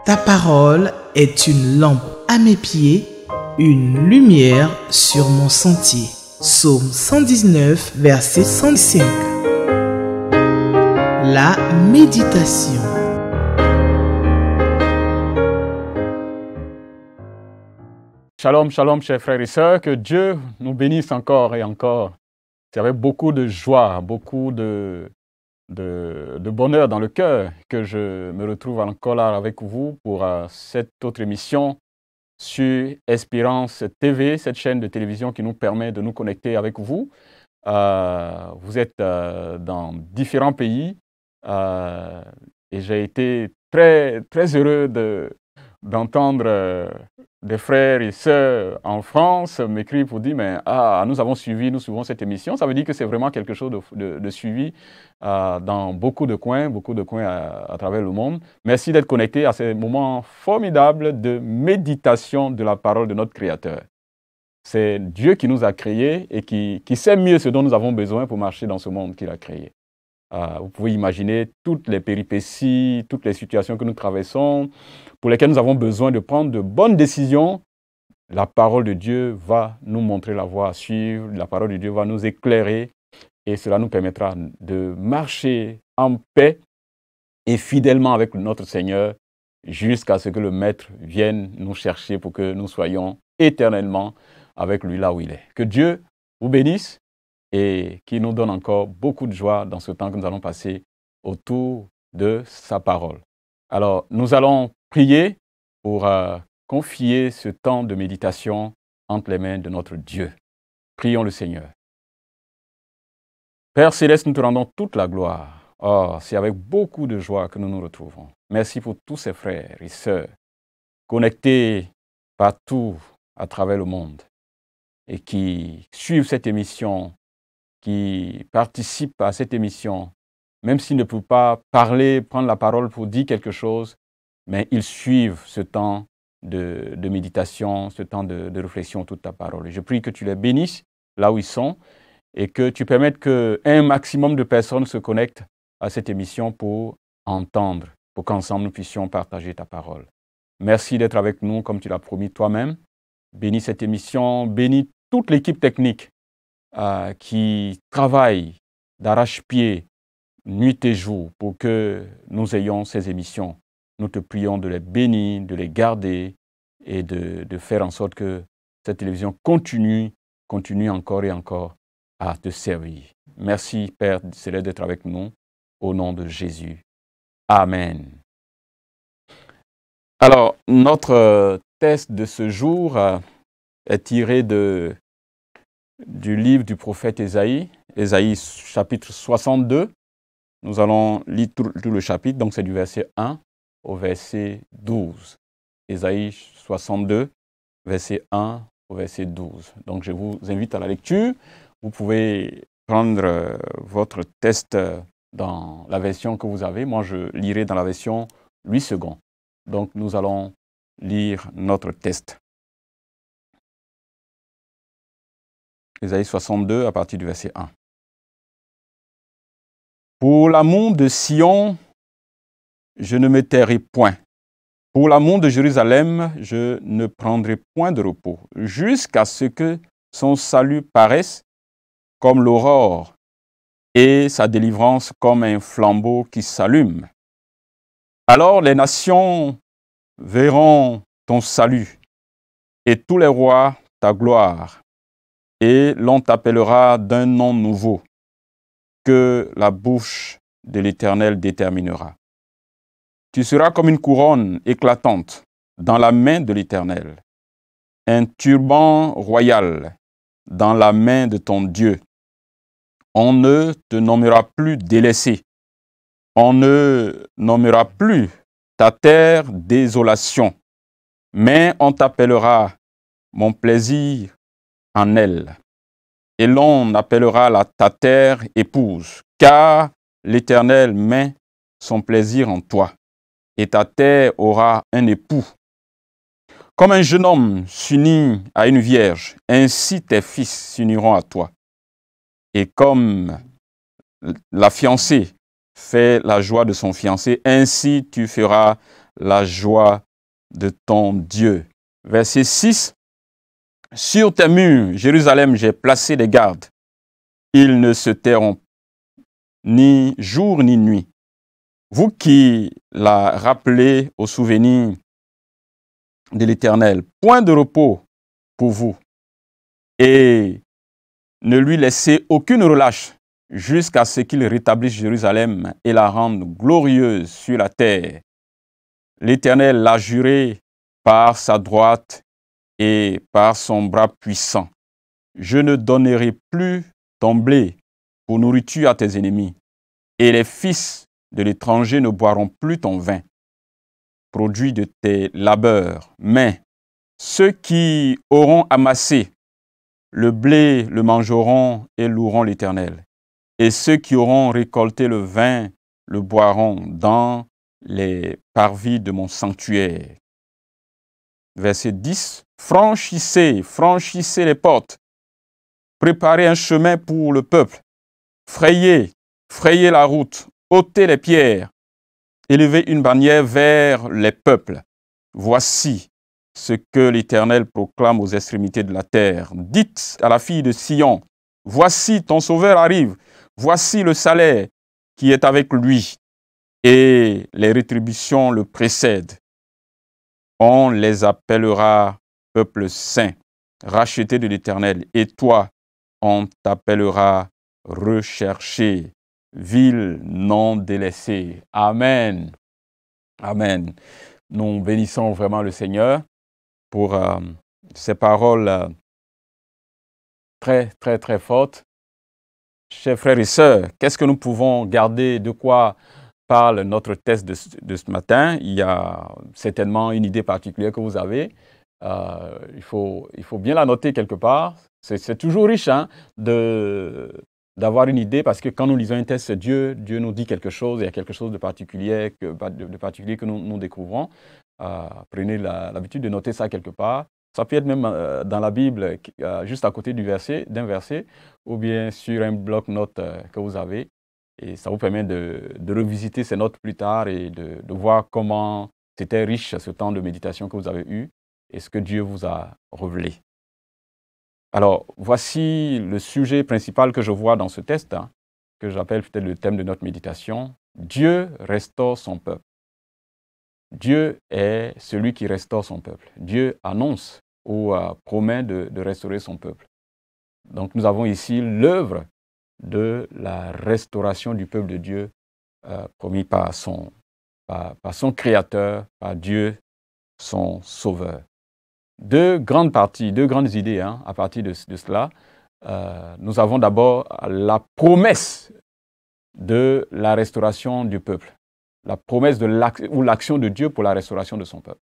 Ta parole est une lampe à mes pieds, une lumière sur mon sentier. Psaume 119, verset 105. La méditation. Shalom, shalom, chers frères et sœurs, que Dieu nous bénisse encore et encore. C'est avec beaucoup de joie, beaucoup de bonheur dans le cœur que je me retrouve encore là avec vous pour cette autre émission sur Espérance TV, cette chaîne de télévision qui nous permet de nous connecter avec vous. Vous êtes dans différents pays et j'ai été très, très heureux d'entendre des frères et sœurs en France m'écrivent pour dire mais nous suivons cette émission. Ça veut dire que c'est vraiment quelque chose de suivi dans beaucoup de coins à travers le monde. Merci d'être connectés à ces moments formidables de méditation de la parole de notre Créateur. C'est Dieu qui nous a créés et qui sait mieux ce dont nous avons besoin pour marcher dans ce monde qu'il a créé. Vous pouvez imaginer toutes les péripéties, toutes les situations que nous traversons, pour lesquelles nous avons besoin de prendre de bonnes décisions. La parole de Dieu va nous montrer la voie à suivre, la parole de Dieu va nous éclairer et cela nous permettra de marcher en paix et fidèlement avec notre Seigneur jusqu'à ce que le Maître vienne nous chercher pour que nous soyons éternellement avec lui là où il est. Que Dieu vous bénisse et qui nous donne encore beaucoup de joie dans ce temps que nous allons passer autour de sa parole. Alors, nous allons prier pour confier ce temps de méditation entre les mains de notre Dieu. Prions le Seigneur. Père Céleste, nous te rendons toute la gloire. Oh, c'est avec beaucoup de joie que nous nous retrouvons. Merci pour tous ces frères et sœurs connectés partout à travers le monde et qui suivent cette émission, qui participent à cette émission, même s'ils ne peuvent pas parler, prendre la parole pour dire quelque chose, mais ils suivent ce temps de méditation, ce temps de réflexion autour de ta parole. Et je prie que tu les bénisses là où ils sont et que tu permettes qu'un maximum de personnes se connectent à cette émission pour entendre, pour qu'ensemble nous puissions partager ta parole. Merci d'être avec nous comme tu l'as promis toi-même. Bénis cette émission, bénis toute l'équipe technique qui travaille d'arrache-pied, nuit et jour, pour que nous ayons ces émissions. Nous te prions de les bénir, de les garder et de faire en sorte que cette télévision continue encore et encore à te servir. Merci, Père Céleste, d'être avec nous, au nom de Jésus. Amen. Alors, notre texte de ce jour est tiré du livre du prophète Ésaïe, Ésaïe chapitre 62. Nous allons lire tout le chapitre, donc c'est du verset 1 au verset 12. Ésaïe 62, verset 1 au verset 12. Donc je vous invite à la lecture. Vous pouvez prendre votre texte dans la version que vous avez. Moi, je lirai dans la version 8 secondes. Donc nous allons lire notre texte. Ésaïe 62 à partir du verset 1. Pour l'amour de Sion, je ne me tairai point. Pour l'amour de Jérusalem, je ne prendrai point de repos, jusqu'à ce que son salut paraisse comme l'aurore et sa délivrance comme un flambeau qui s'allume. Alors les nations verront ton salut et tous les rois ta gloire. Et l'on t'appellera d'un nom nouveau que la bouche de l'Éternel déterminera. Tu seras comme une couronne éclatante dans la main de l'Éternel, un turban royal dans la main de ton Dieu. On ne te nommera plus délaissé, on ne nommera plus ta terre désolation, mais on t'appellera mon plaisir en elle. Et l'on appellera ta terre épouse, car l'Éternel met son plaisir en toi, et ta terre aura un époux. Comme un jeune homme s'unit à une vierge, ainsi tes fils s'uniront à toi. Et comme la fiancée fait la joie de son fiancé, ainsi tu feras la joie de ton Dieu. Verset 6. Sur tes murs, Jérusalem, j'ai placé des gardes. Ils ne se tairont ni jour ni nuit. Vous qui la rappelez au souvenir de l'Éternel, point de repos pour vous, et ne lui laissez aucune relâche jusqu'à ce qu'il rétablisse Jérusalem et la rende glorieuse sur la terre. L'Éternel l'a juré par sa droite et par son bras puissant. Je ne donnerai plus ton blé pour nourriture à tes ennemis, et les fils de l'étranger ne boiront plus ton vin, produit de tes labeurs. Mais ceux qui auront amassé le blé le mangeront et loueront l'Éternel. Et ceux qui auront récolté le vin le boiront dans les parvis de mon sanctuaire. Verset 10. Franchissez, franchissez les portes. Préparez un chemin pour le peuple. Frayez, frayez la route. Ôtez les pierres. Élevez une bannière vers les peuples. Voici ce que l'Éternel proclame aux extrémités de la terre. Dites à la fille de Sion, voici ton sauveur arrive. Voici le salaire qui est avec lui. Et les rétributions le précèdent. On les appellera peuple saint, racheté de l'Éternel. Et toi, on t'appellera recherché, ville non délaissée. Amen. Amen. Nous bénissons vraiment le Seigneur pour ces paroles très, très, très fortes. Chers frères et sœurs, qu'est-ce que nous pouvons garder, de quoi parle notre texte de ce matin? Il y a certainement une idée particulière que vous avez. Il faut bien la noter quelque part. C'est toujours riche d'avoir une idée, parce que quand nous lisons un texte, Dieu nous dit quelque chose, il y a quelque chose de particulier que nous découvrons. Prenez l'habitude de noter ça quelque part. Ça peut être même dans la Bible, juste à côté d'un verset, ou bien sur un bloc-notes que vous avez. Et ça vous permet de revisiter ces notes plus tard et de voir comment c'était riche ce temps de méditation que vous avez eu et ce que Dieu vous a révélé. Alors, voici le sujet principal que je vois dans ce texte, que j'appelle peut-être le thème de notre méditation. Dieu restaure son peuple. Dieu est celui qui restaure son peuple. Dieu annonce ou promet de restaurer son peuple. Donc nous avons ici l'œuvre de la restauration du peuple de Dieu promis par son Créateur, par Dieu, son Sauveur. Deux grandes idées à partir de cela. Nous avons d'abord la promesse de la restauration du peuple. La promesse ou l'action de Dieu pour la restauration de son peuple.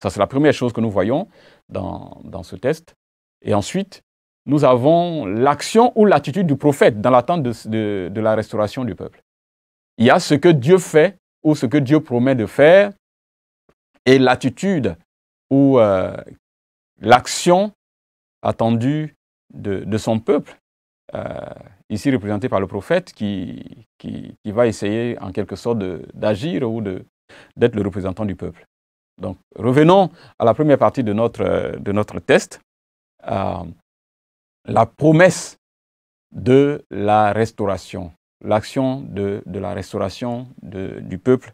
Ça, c'est la première chose que nous voyons dans ce texte. Et ensuite, nous avons l'action ou l'attitude du prophète dans l'attente de la restauration du peuple. Il y a ce que Dieu fait ou ce que Dieu promet de faire et l'attitude ou l'action attendue de son peuple, ici représenté par le prophète qui va essayer en quelque sorte d'agir ou d'être le représentant du peuple. Donc, revenons à la première partie de notre texte, la promesse de la restauration, l'action de la restauration du peuple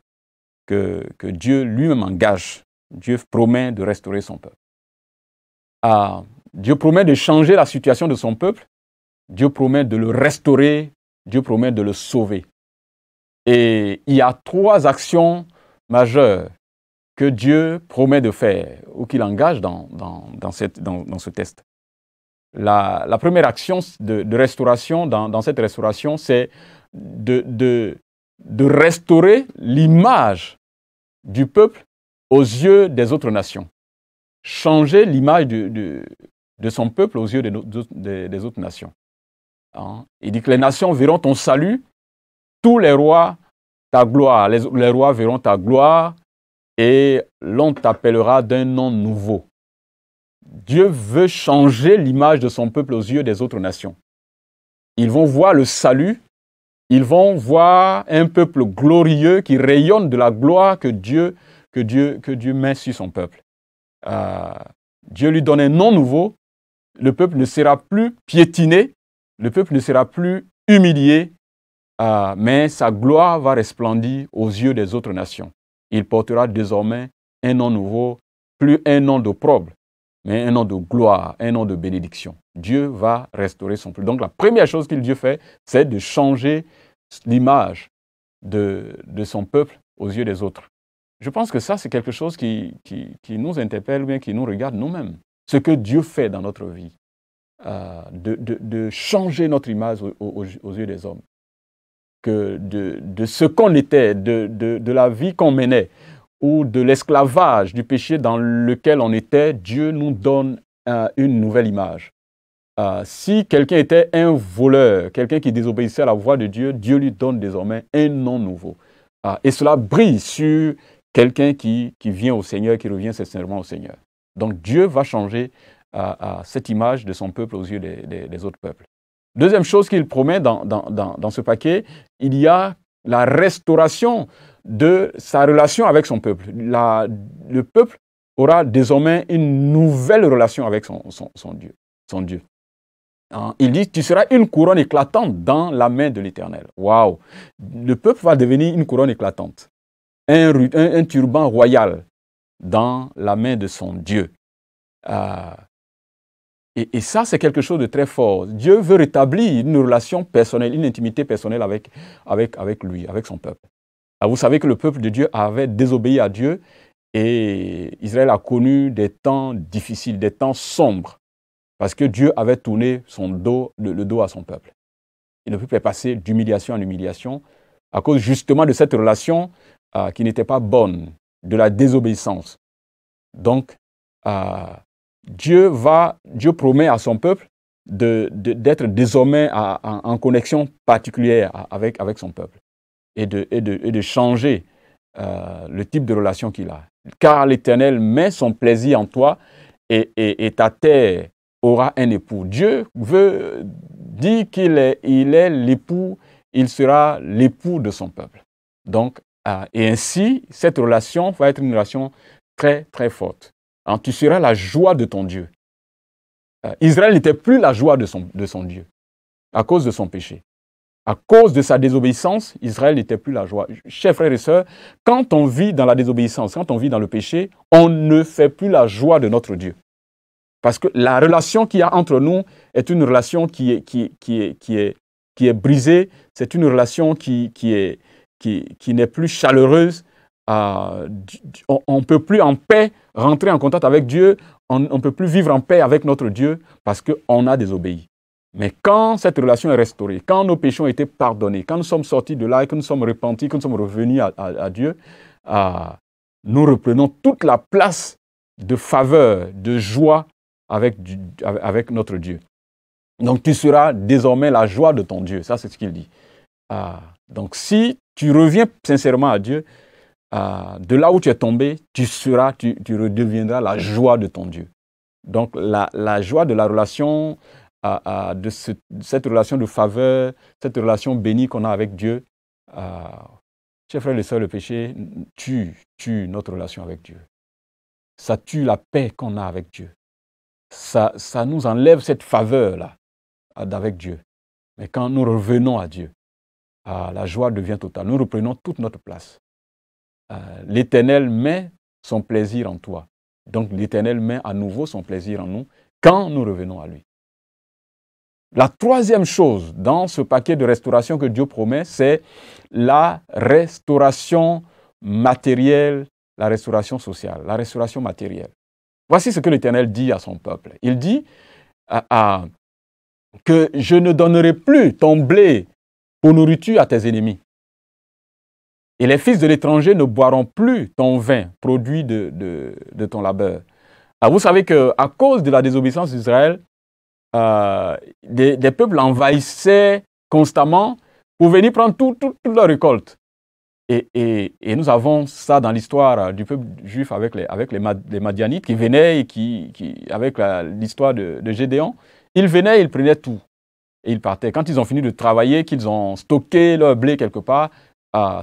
que Dieu lui-même engage. Dieu promet de restaurer son peuple. Dieu promet de changer la situation de son peuple. Dieu promet de le restaurer. Dieu promet de le sauver. Et il y a trois actions majeures que Dieu promet de faire ou qu'il engage dans ce texte. La première action de restauration, dans cette restauration, c'est de restaurer l'image du peuple aux yeux des autres nations. Changer l'image de son peuple aux yeux des autres nations. Il dit que les nations verront ton salut, tous les rois ta gloire. Les rois verront ta gloire et l'on t'appellera d'un nom nouveau. Dieu veut changer l'image de son peuple aux yeux des autres nations. Ils vont voir le salut, ils vont voir un peuple glorieux qui rayonne de la gloire que Dieu que Dieu met sur son peuple. Dieu lui donne un nom nouveau. Le peuple ne sera plus piétiné, le peuple ne sera plus humilié, mais sa gloire va resplendir aux yeux des autres nations. Il portera désormais un nom nouveau, plus un nom d'opprobre, mais un nom de gloire, un nom de bénédiction. Dieu va restaurer son peuple. Donc la première chose que Dieu fait, c'est de changer l'image de son peuple aux yeux des autres. Je pense que ça, c'est quelque chose qui nous interpelle, ou bien qui nous regarde nous-mêmes. Ce que Dieu fait dans notre vie, de changer notre image aux yeux des hommes, que de ce qu'on était, de la vie qu'on menait, ou de l'esclavage, du péché dans lequel on était, Dieu nous donne une nouvelle image. Si quelqu'un était un voleur, quelqu'un qui désobéissait à la voix de Dieu, Dieu lui donne désormais un nom nouveau. Et cela brille sur quelqu'un qui vient au Seigneur, qui revient sincèrement au Seigneur. Donc Dieu va changer cette image de son peuple aux yeux des autres peuples. Deuxième chose qu'il promet dans ce paquet, il y a la restauration de sa relation avec son peuple. Le peuple aura désormais une nouvelle relation avec son Dieu. Il dit, tu seras une couronne éclatante dans la main de l'Éternel. Waouh! Le peuple va devenir une couronne éclatante. Un turban royal dans la main de son Dieu. Et ça, c'est quelque chose de très fort. Dieu veut rétablir une relation personnelle, une intimité personnelle avec lui, avec son peuple. Vous savez que le peuple de Dieu avait désobéi à Dieu et Israël a connu des temps difficiles, des temps sombres, parce que Dieu avait tourné le dos à son peuple. Et le peuple est passé d'humiliation en humiliation à cause justement de cette relation qui n'était pas bonne, de la désobéissance. Donc, Dieu promet à son peuple d'être désormais en connexion particulière avec son peuple et de changer le type de relation qu'il a. Car l'Éternel met son plaisir en toi et ta terre aura un époux. Dieu veut dire qu'il est l'époux, il sera l'époux de son peuple. Donc, et ainsi, cette relation va être une relation très, très forte. Alors, tu seras la joie de ton Dieu. Israël n'était plus la joie de son Dieu à cause de son péché. À cause de sa désobéissance, Israël n'était plus la joie. Chers frères et sœurs, quand on vit dans la désobéissance, quand on vit dans le péché, on ne fait plus la joie de notre Dieu. Parce que la relation qu'il y a entre nous est une relation qui est brisée, c'est une relation qui n'est plus chaleureuse. On ne peut plus en paix rentrer en contact avec Dieu, on ne peut plus vivre en paix avec notre Dieu parce qu'on a désobéi. Mais quand cette relation est restaurée, quand nos péchés ont été pardonnés, quand nous sommes sortis de là et que nous sommes repentis, que nous sommes revenus à Dieu, nous reprenons toute la place de faveur, de joie avec notre Dieu. Donc tu seras désormais la joie de ton Dieu. Ça, c'est ce qu'il dit. Donc si tu reviens sincèrement à Dieu, de là où tu es tombé, tu redeviendras la joie de ton Dieu. Donc la joie de la relation, cette relation de faveur, cette relation bénie qu'on a avec Dieu. Chers frères et sœurs, le péché tue notre relation avec Dieu. Ça tue la paix qu'on a avec Dieu. Ça nous enlève cette faveur-là avec Dieu. Mais quand nous revenons à Dieu, la joie devient totale. Nous reprenons toute notre place. L'Éternel met son plaisir en toi. Donc l'Éternel met à nouveau son plaisir en nous quand nous revenons à lui. La troisième chose dans ce paquet de restauration que Dieu promet, c'est la restauration matérielle, la restauration sociale, la restauration matérielle. Voici ce que l'Éternel dit à son peuple. Il dit que je ne donnerai plus ton blé pour nourriture à tes ennemis. Et les fils de l'étranger ne boiront plus ton vin, produit de ton labeur. Alors vous savez qu'à cause de la désobéissance d'Israël, des peuples envahissaient constamment pour venir prendre toute leur récolte. Et nous avons ça dans l'histoire du peuple juif avec les Madianites qui venaient et avec l'histoire de Gédéon. Ils venaient, ils prenaient tout et ils partaient. Quand ils ont fini de travailler, qu'ils ont stocké leur blé quelque part,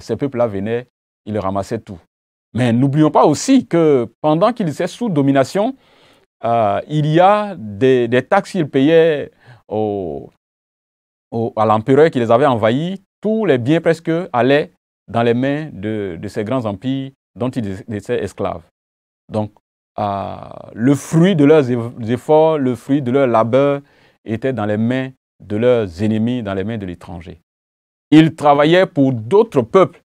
ces peuples-là venaient, ils ramassaient tout. Mais n'oublions pas aussi que pendant qu'il était sous domination, il y a des taxes qu'il payait à l'empereur qui les avait envahis. Tous les biens presque allaient dans les mains de ces grands empires dont ils étaient esclaves. Donc, le fruit de leurs efforts, le fruit de leur labeur était dans les mains de leurs ennemis, dans les mains de l'étranger. Ils travaillaient pour d'autres peuples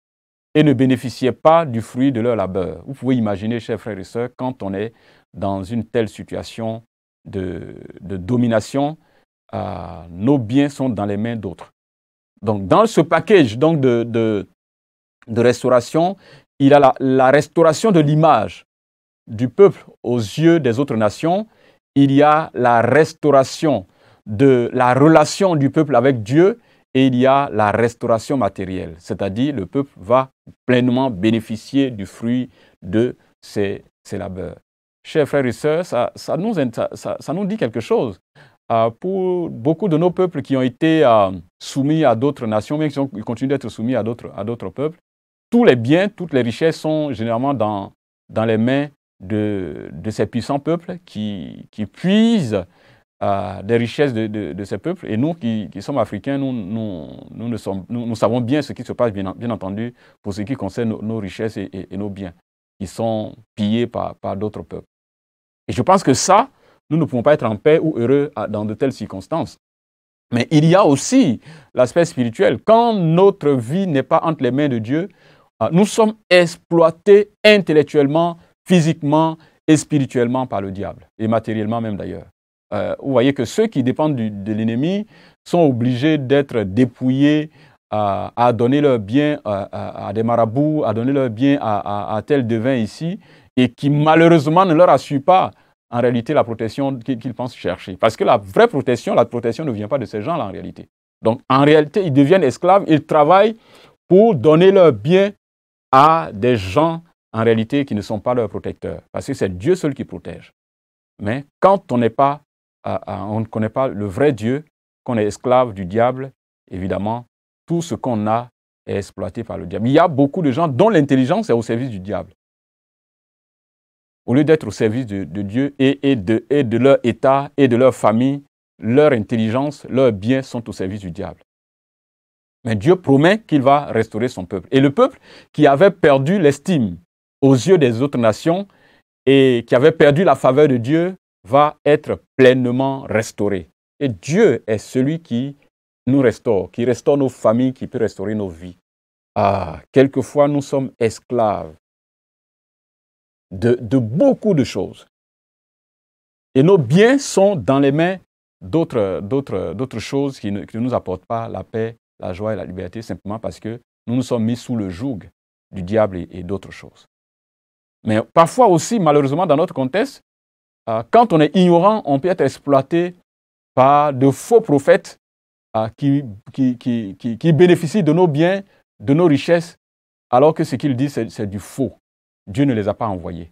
et ne bénéficiaient pas du fruit de leur labeur. Vous pouvez imaginer, chers frères et sœurs, quand on est dans une telle situation de domination, nos biens sont dans les mains d'autres. Donc, dans ce package donc, de restauration, il y a la restauration de l'image du peuple aux yeux des autres nations. Il y a la restauration de la relation du peuple avec Dieu et il y a la restauration matérielle, c'est-à-dire le peuple va pleinement bénéficier du fruit de ses labeurs. Chers frères et sœurs, ça nous dit quelque chose. Pour beaucoup de nos peuples qui ont été soumis à d'autres nations, mais qui continuent d'être soumis à d'autres peuples, tous les biens, toutes les richesses sont généralement dans les mains de ces puissants peuples qui puisent des richesses de ces peuples. Et nous qui sommes africains, nous savons bien ce qui se passe, bien entendu, pour ce qui concerne nos richesses et nos biens, qui sont pillés par d'autres peuples. Et je pense que ça, nous ne pouvons pas être en paix ou heureux dans de telles circonstances. Mais il y a aussi l'aspect spirituel. Quand notre vie n'est pas entre les mains de Dieu, nous sommes exploités intellectuellement, physiquement et spirituellement par le diable, et matériellement même d'ailleurs. Vous voyez que ceux qui dépendent de l'ennemi sont obligés d'être dépouillés, à donner leurs biens à des marabouts, à donner leurs biens à tel devin ici, et qui malheureusement ne leur assure pas en réalité la protection qu'ils pensent chercher. Parce que la vraie protection, ne vient pas de ces gens-là en réalité. Donc en réalité, ils deviennent esclaves, ils travaillent pour donner leurs biens à des gens en réalité qui ne sont pas leurs protecteurs. Parce que c'est Dieu seul qui protège. Mais quand on ne connaît pas le vrai Dieu, qu'on est esclave du diable, évidemment, tout ce qu'on a est exploité par le diable. Il y a beaucoup de gens dont l'intelligence est au service du diable. Au lieu d'être au service de Dieu et de leur état et de leur famille, leur intelligence, leurs biens sont au service du diable. Mais Dieu promet qu'il va restaurer son peuple. Et le peuple qui avait perdu l'estime aux yeux des autres nations et qui avait perdu la faveur de Dieu va être pleinement restauré. Et Dieu est celui qui nous restaure, qui restaure nos familles, qui peut restaurer nos vies. Quelquefois, nous sommes esclaves de beaucoup de choses. Et nos biens sont dans les mains d'autres choses qui ne nous apportent pas la paix, la joie et la liberté, simplement parce que nous nous sommes mis sous le joug du diable et d'autres choses. Mais parfois aussi, malheureusement, dans notre contexte, quand on est ignorant, on peut être exploité par de faux prophètes qui bénéficient de nos biens, de nos richesses, alors que ce qu'ils disent, c'est du faux. Dieu ne les a pas envoyés.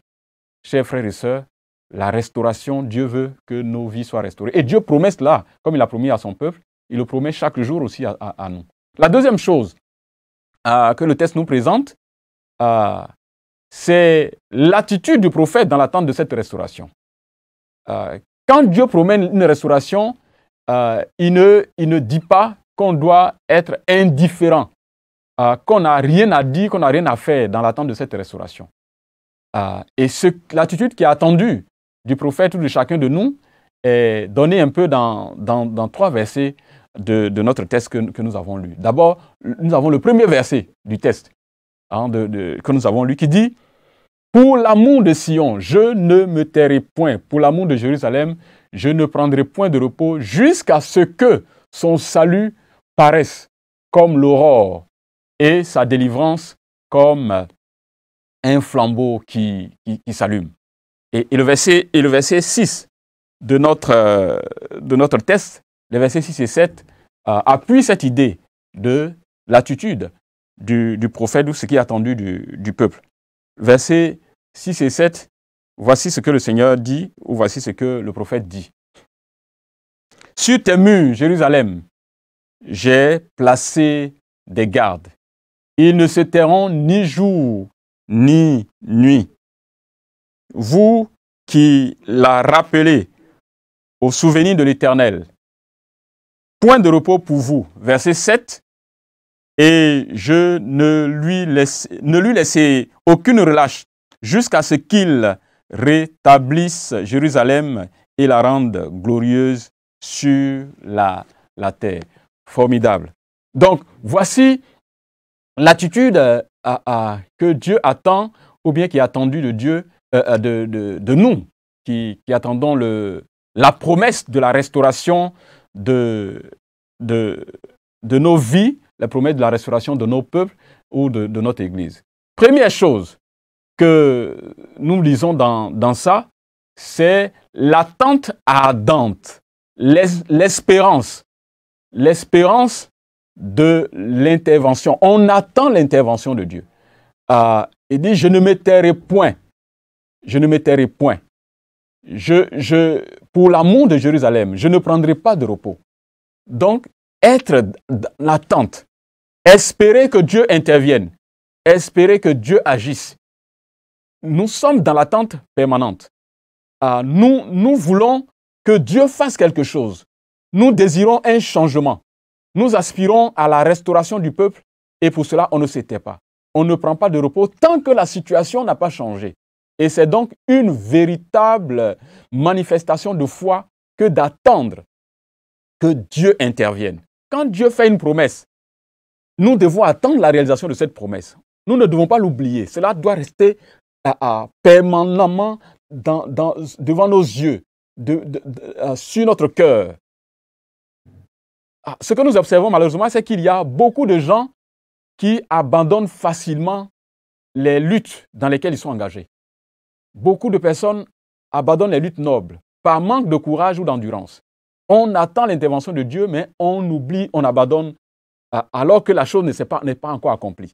Chers frères et sœurs, la restauration, Dieu veut que nos vies soient restaurées. Et Dieu promet cela, comme il a promis à son peuple, il le promet chaque jour aussi à nous. La deuxième chose que le texte nous présente, c'est l'attitude du prophète dans l'attente de cette restauration. Quand Dieu promet une restauration, il ne dit pas qu'on doit être indifférent, qu'on n'a rien à dire, qu'on n'a rien à faire dans l'attente de cette restauration. Et l'attitude qui est attendue du prophète ou de chacun de nous est donnée un peu dans 3 versets de notre texte que nous avons lu. D'abord, nous avons le premier verset du texte que nous avons lu qui dit « Pour l'amour de Sion, je ne me tairai point. Pour l'amour de Jérusalem, je ne prendrai point de repos jusqu'à ce que son salut paraisse comme l'aurore et sa délivrance comme un flambeau qui s'allume. » Et le verset 6 de notre texte, les versets 6 et 7, appuient cette idée de l'attitude du prophète ou ce qui est attendu du peuple. Versets 6 et 7, voici ce que le Seigneur dit, ou voici ce que le prophète dit. « Sur tes murs, Jérusalem, j'ai placé des gardes. Ils ne se tairont ni jour ni nuit. Vous qui la rappelez au souvenir de l'Éternel. Point de repos pour vous. Verset 7. Et je ne lui laissez aucune relâche jusqu'à ce qu'il rétablisse Jérusalem et la rende glorieuse sur la terre. Formidable. Donc, voici l'attitude que Dieu attend, ou bien qui est attendue de Dieu, de nous, qui attendons la promesse de la restauration de nos vies, la promesse de la restauration de nos peuples ou de notre Église. Première chose que nous lisons dans ça, c'est l'attente ardente, l'espérance de l'intervention. On attend l'intervention de Dieu. Il dit, je ne me tairai point. Je ne me tairai point. Pour l'amour de Jérusalem, je ne prendrai pas de repos. Donc, être dans l'attente, espérer que Dieu intervienne, espérer que Dieu agisse. Nous sommes dans l'attente permanente. Nous voulons que Dieu fasse quelque chose. Nous désirons un changement. Nous aspirons à la restauration du peuple et pour cela, on ne se tait pas. On ne prend pas de repos tant que la situation n'a pas changé. Et c'est donc une véritable manifestation de foi que d'attendre que Dieu intervienne. Quand Dieu fait une promesse, nous devons attendre la réalisation de cette promesse. Nous ne devons pas l'oublier. Cela doit rester permanemment devant nos yeux, sur notre cœur. Ce que nous observons malheureusement, c'est qu'il y a beaucoup de gens qui abandonnent facilement les luttes dans lesquelles ils sont engagés. Beaucoup de personnes abandonnent les luttes nobles par manque de courage ou d'endurance. On attend l'intervention de Dieu, mais on oublie, on abandonne, alors que la chose n'est pas encore accomplie.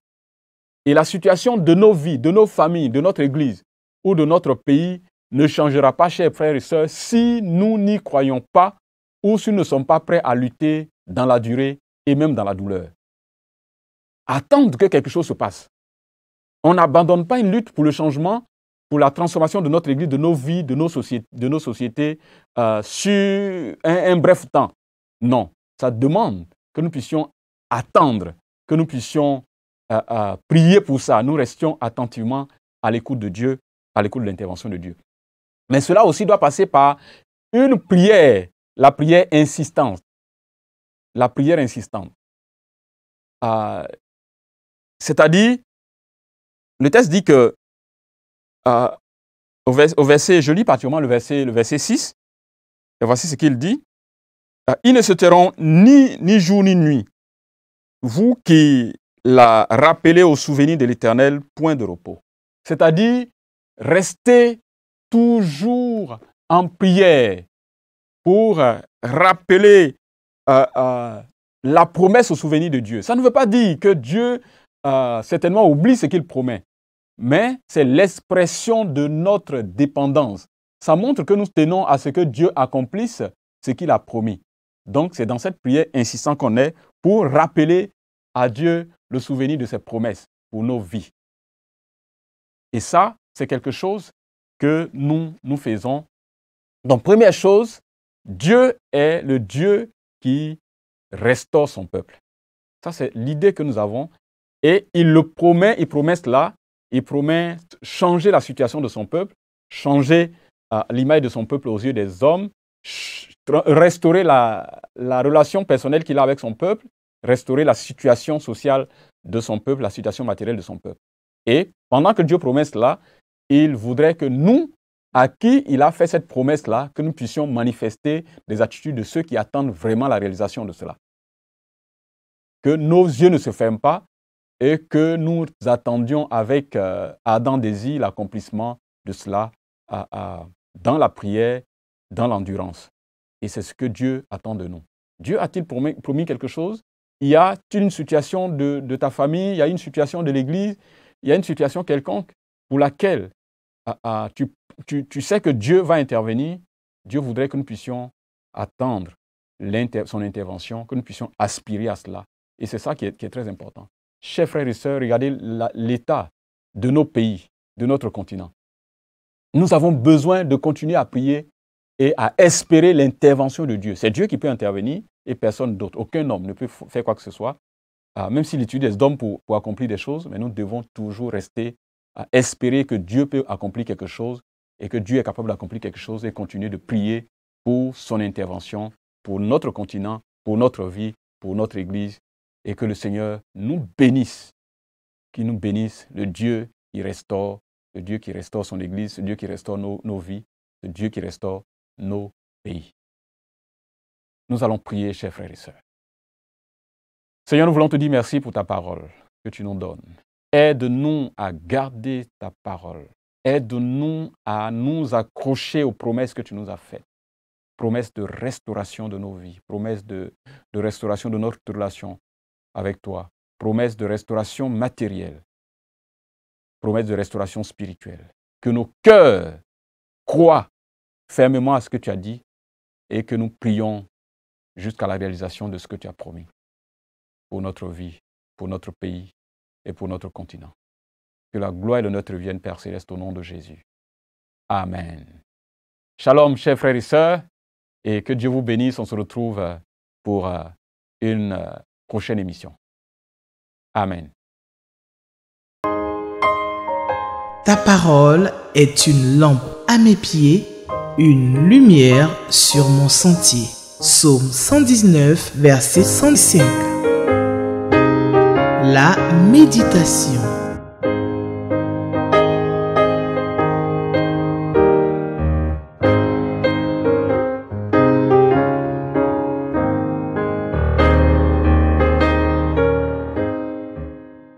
Et la situation de nos vies, de nos familles, de notre Église ou de notre pays ne changera pas, chers frères et sœurs, si nous n'y croyons pas ou si nous ne sommes pas prêts à lutter dans la durée et même dans la douleur. Attendre que quelque chose se passe. On n'abandonne pas une lutte pour le changement, pour la transformation de notre Église, de nos vies, de nos sociétés sur un bref temps. Non, ça demande que nous puissions attendre, que nous puissions prier pour ça. Nous restions attentivement à l'écoute de Dieu, à l'écoute de l'intervention de Dieu. Mais cela aussi doit passer par une prière, la prière insistante. La prière insistante. C'est-à-dire, le texte dit que, au verset, je lis particulièrement le verset 6, et voici ce qu'il dit. Ils ne se tairont ni jour ni nuit, vous qui la rappelez au souvenir de l'Éternel, point de repos. C'est-à-dire, restez toujours en prière pour rappeler la promesse au souvenir de Dieu. Ça ne veut pas dire que Dieu certainement oublie ce qu'il promet, mais c'est l'expression de notre dépendance. Ça montre que nous tenons à ce que Dieu accomplisse ce qu'il a promis. Donc, c'est dans cette prière insistante qu'on est pour rappeler à Dieu le souvenir de ses promesses pour nos vies. Et ça, c'est quelque chose que nous faisons. Donc, première chose, Dieu est le Dieu qui restaure son peuple. Ça, c'est l'idée que nous avons. Et il le promet, il promet cela. Il promet changer la situation de son peuple, changer l'image de son peuple aux yeux des hommes, restaurer la relation personnelle qu'il a avec son peuple, restaurer la situation sociale de son peuple, la situation matérielle de son peuple. Et pendant que Dieu promet cela, il voudrait que nous, à qui il a fait cette promesse-là, que nous puissions manifester des attitudes de ceux qui attendent vraiment la réalisation de cela. Que nos yeux ne se ferment pas et que nous attendions avec ardent désir l'accomplissement de cela dans la prière, dans l'endurance. Et c'est ce que Dieu attend de nous. Dieu a-t-il promis quelque chose? Il y a une situation de ta famille, il y a une situation de l'Église, il y a une situation quelconque pour laquelle tu sais que Dieu va intervenir. Dieu voudrait que nous puissions attendre son intervention, que nous puissions aspirer à cela. Et c'est ça qui est très important. Chers frères et sœurs, regardez l'état de nos pays, de notre continent. Nous avons besoin de continuer à prier et à espérer l'intervention de Dieu. C'est Dieu qui peut intervenir et personne d'autre. Aucun homme ne peut faire quoi que ce soit, même s'il utilise des hommes pour accomplir des choses, mais nous devons toujours rester à espérer que Dieu peut accomplir quelque chose et que Dieu est capable d'accomplir quelque chose et continuer de prier pour son intervention, pour notre continent, pour notre vie, pour notre Église, et que le Seigneur nous bénisse, qu'il nous bénisse, le Dieu qui restaure son Église, le Dieu qui restaure nos vies, le Dieu qui restaure nos pays. Nous allons prier, chers frères et sœurs. Seigneur, nous voulons te dire merci pour ta parole que tu nous donnes. Aide-nous à garder ta parole. Aide-nous à nous accrocher aux promesses que tu nous as faites. Promesses de restauration de nos vies, promesses de restauration de notre relation avec toi, promesses de restauration matérielle, promesses de restauration spirituelle. Que nos cœurs croient fermement à ce que tu as dit et que nous prions jusqu'à la réalisation de ce que tu as promis pour notre vie, pour notre pays et pour notre continent. Que la gloire et l'honneur te reviennent, Père Céleste, au nom de Jésus. Amen. Shalom, chers frères et sœurs, et que Dieu vous bénisse. On se retrouve pour une prochaine émission. Amen. Ta parole est une lampe à mes pieds, une lumière sur mon sentier. Psaume 119, verset 105. La méditation.